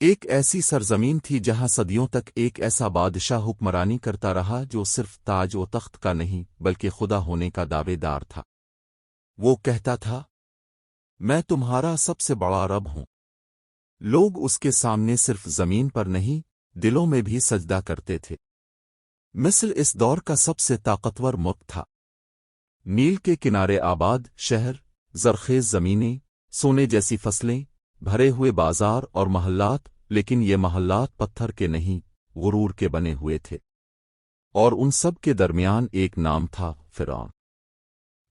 ایک ایسی سرزمین تھی جہاں صدیوں تک ایک ایسا بادشاہ حکمرانی کرتا رہا جو صرف تاج و تخت کا نہیں بلکہ خدا ہونے کا دعوے دار تھا۔ وہ کہتا تھا، میں تمہارا سب سے بڑا رب ہوں۔ لوگ اس کے سامنے صرف زمین پر نہیں، دلوں میں بھی سجدہ کرتے تھے۔ مصر اس دور کا سب سے طاقتور ملک تھا۔ نیل کے کنارے آباد شہر، زرخیز زمینیں، سونے جیسی فصلیں، بھرے ہوئے بازار اور محلات، لیکن یہ محلات پتھر کے نہیں، غرور کے بنے ہوئے تھے۔ اور ان سب کے درمیان ایک نام تھا، فرعون۔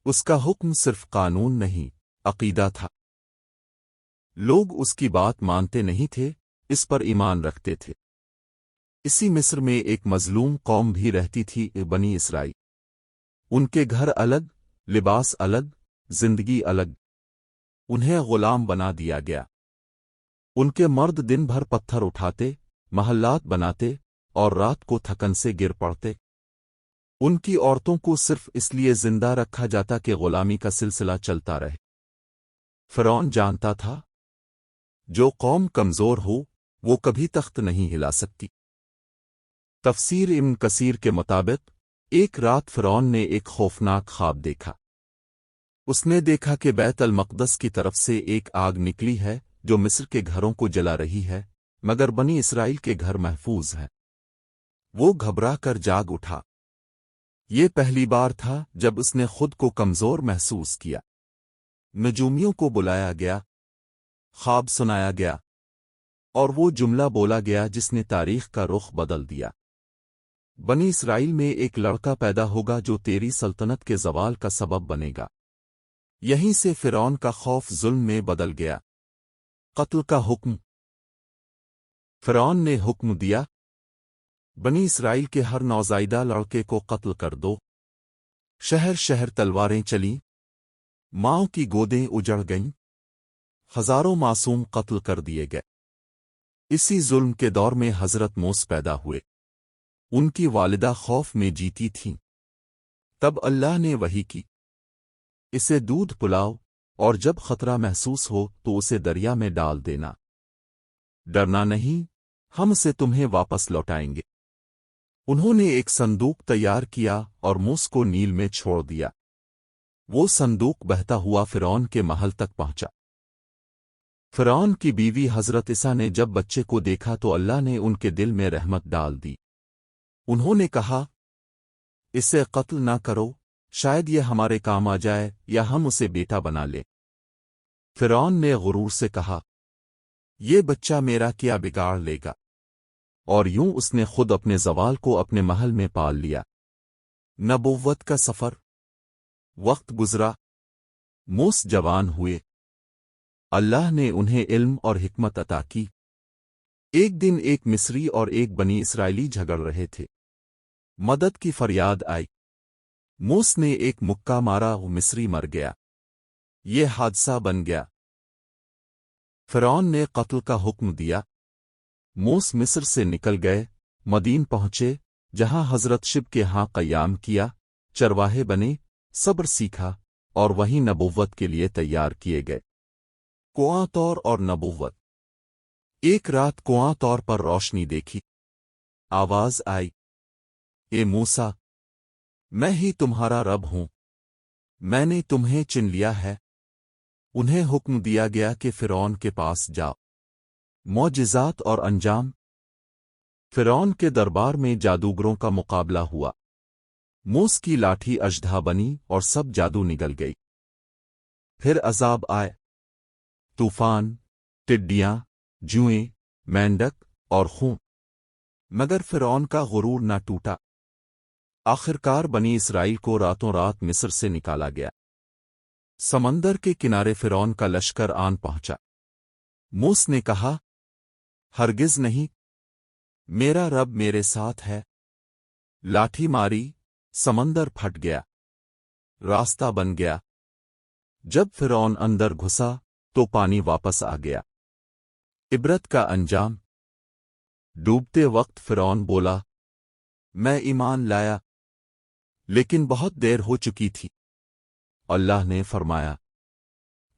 اس کا حکم صرف قانون نہیں، عقیدہ تھا۔ لوگ اس کی بات مانتے نہیں تھے، اس پر ایمان رکھتے تھے۔ اسی مصر میں ایک مظلوم قوم بھی رہتی تھی، بنی اسرائیل۔ ان کے گھر الگ، لباس الگ، زندگی الگ۔ انہیں غلام بنا دیا گیا۔ ان کے مرد دن بھر پتھر اٹھاتے، محلات بناتے اور رات کو تھکن سے گر پڑتے۔ ان کی عورتوں کو صرف اس لیے زندہ رکھا جاتا کہ غلامی کا سلسلہ چلتا رہے۔ فرعون جانتا تھا، جو قوم کمزور ہو وہ کبھی تخت نہیں ہلا سکتی۔ تفسیر ابن کثیر کے مطابق ایک رات فرعون نے ایک خوفناک خواب دیکھا۔ اس نے دیکھا کہ بیت المقدس کی طرف سے ایک آگ نکلی ہے جو مصر کے گھروں کو جلا رہی ہے، مگر بنی اسرائیل کے گھر محفوظ ہیں۔ وہ گھبرا کر جاگ اٹھا۔ یہ پہلی بار تھا جب اس نے خود کو کمزور محسوس کیا۔ نجومیوں کو بلایا گیا، خواب سنایا گیا، اور وہ جملہ بولا گیا جس نے تاریخ کا رخ بدل دیا۔ بنی اسرائیل میں ایک لڑکا پیدا ہوگا جو تیری سلطنت کے زوال کا سبب بنے گا۔ یہیں سے فرعون کا خوف ظلم میں بدل گیا۔ قتل کا حکم۔ فرعون نے حکم دیا، بنی اسرائیل کے ہر نوزائیدہ لڑکے کو قتل کر دو۔ شہر شہر تلواریں چلیں، ماؤں کی گودیں اجڑ گئیں، ہزاروں معصوم قتل کر دیے گئے۔ اسی ظلم کے دور میں حضرت موسی پیدا ہوئے۔ ان کی والدہ خوف میں جیتی تھیں۔ تب اللہ نے وحی کی، اسے دودھ پلاؤ، اور جب خطرہ محسوس ہو تو اسے دریا میں ڈال دینا۔ ڈرنا نہیں، ہم اسے تمہیں واپس لوٹائیں گے۔ انہوں نے ایک صندوق تیار کیا اور موسی کو نیل میں چھوڑ دیا۔ وہ صندوق بہتا ہوا فرعون کے محل تک پہنچا۔ فرعون کی بیوی حضرت عیسیٰ نے جب بچے کو دیکھا تو اللہ نے ان کے دل میں رحمت ڈال دی۔ انہوں نے کہا، اسے قتل نہ کرو، شاید یہ ہمارے کام آ جائے یا ہم اسے بیٹا بنا لیں۔ فرعون نے غرور سے کہا، یہ بچہ میرا کیا بگاڑ لے گا؟ اور یوں اس نے خود اپنے زوال کو اپنے محل میں پال لیا۔ نبوت کا سفر۔ وقت گزرا، موسی جوان ہوئے۔ اللہ نے انہیں علم اور حکمت عطا کی۔ ایک دن ایک مصری اور ایک بنی اسرائیلی جھگڑ رہے تھے۔ مدد کی فریاد آئی۔ موسی نے ایک مکہ مارا، وہ مصری مر گیا۔ یہ حادثہ بن گیا۔ فرعون نے قتل کا حکم دیا۔ موسی مصر سے نکل گئے، مدین پہنچے، جہاں حضرت شب کے ہاں قیام کیا، چرواہے بنے، صبر سیکھا، اور وہیں نبوت کے لیے تیار کیے گئے۔ کنواں طور اور نبوت۔ ایک رات کنواں طور پر روشنی دیکھی۔ آواز آئی، اے موسیٰ، میں ہی تمہارا رب ہوں، میں نے تمہیں چن لیا ہے۔ انہیں حکم دیا گیا کہ فرعون کے پاس جاؤ۔ معجزات اور انجام۔ فرعون کے دربار میں جادوگروں کا مقابلہ ہوا۔ موسی کی لاٹھی اژدھا بنی اور سب جادو نگل گئی۔ پھر عذاب آئے، طوفان، ٹڈیاں، جوئیں، مینڈک اور خون، مگر فرعون کا غرور نہ ٹوٹا۔ آخرکار بنی اسرائیل کو راتوں رات مصر سے نکالا گیا۔ سمندر کے کنارے فرعون کا لشکر آن پہنچا۔ موسی نے کہا، ہرگز نہیں، میرا رب میرے ساتھ ہے۔ لاٹھی ماری، سمندر پھٹ گیا، راستہ بن گیا۔ جب فرعون اندر گھسا تو پانی واپس آ گیا۔ عبرت کا انجام۔ ڈوبتے وقت فرعون بولا، میں ایمان لایا، لیکن بہت دیر ہو چکی تھی۔ اللہ نے فرمایا،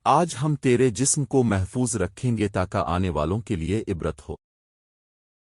آج ہم تیرے جسم کو محفوظ رکھیں گے تاکہ آنے والوں کے لیے عبرت ہو۔